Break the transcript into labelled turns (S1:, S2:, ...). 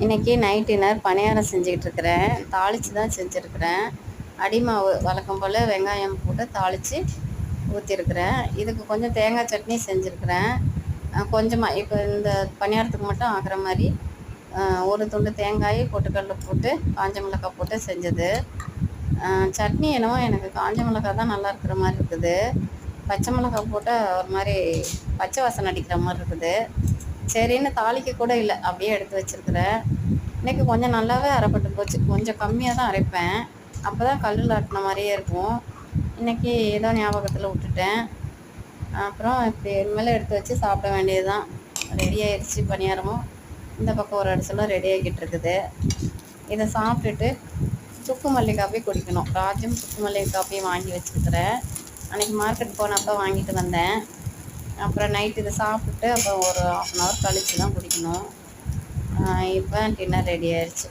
S1: இன்றைக்கி night dinner பணியாரம் செஞ்சுக்கிட்டுருக்கிறேன். தாளித்து தான் செஞ்சுருக்கிறேன். அடிமாவு வழக்கம் போல் வெங்காயம் போட்டு தாளித்து ஊற்றிருக்கிறேன். இதுக்கு கொஞ்சம் தேங்காய் சட்னி செஞ்சுருக்கிறேன். கொஞ்சமாக இப்போ இந்த பணியாரத்துக்கு மட்டும் ஆகிற மாதிரி ஒரு துண்டு தேங்காய் பொட்டுக்கடலை போட்டு காஞ்ச மிளகாய் போட்டு செஞ்சது. சட்னி என்னவோ எனக்கு காஞ்ச மிளகாய் தான் நல்லா இருக்கிற மாதிரி இருக்குது. பச்சை மிளகாய் போட்டால் ஒரு மாதிரி பச்சை வாசனை அடிக்கிற மாதிரி இருக்குது. சரின்னு தாளிக்க கூட இல்லை, அப்படியே எடுத்து வச்சுருக்கிறேன். இன்றைக்கி கொஞ்சம் நல்லாவே அரைப்பட்டு போச்சு. கொஞ்சம் கம்மியாக தான் அரைப்பேன், அப்போ தான் கல்லில் ஆட்டின மாதிரியே இருக்கும். இன்றைக்கி ஏதோ ஞாபகத்தில் விட்டுட்டேன். அப்புறம் இப்படி இனிமேல் எடுத்து வச்சு சாப்பிட வேண்டியது தான். ரெடி ஆகிடுச்சு பணியாரமும். இந்த பக்கம் ஒரு அடிசலும் ரெடி ஆகிக்கிட்டு இருக்குது. இதை சாப்பிட்டுட்டு சுக்கு மல்லி காப்பி குடிக்கணும். ராஜம் சுக்கு மல்லி காப்பியும் வாங்கி வச்சுருக்கிறேன். அன்றைக்கி மார்க்கெட் போனப்போ வாங்கிட்டு வந்தேன். அப்புறம் நைட்டு இதை சாப்பிட்டு அப்புறம் ஒரு 1/2 அன் ஹவர் கழித்து தான் குடிக்கணும். இப்போ டின்னர் ரெடி ஆயிடுச்சு.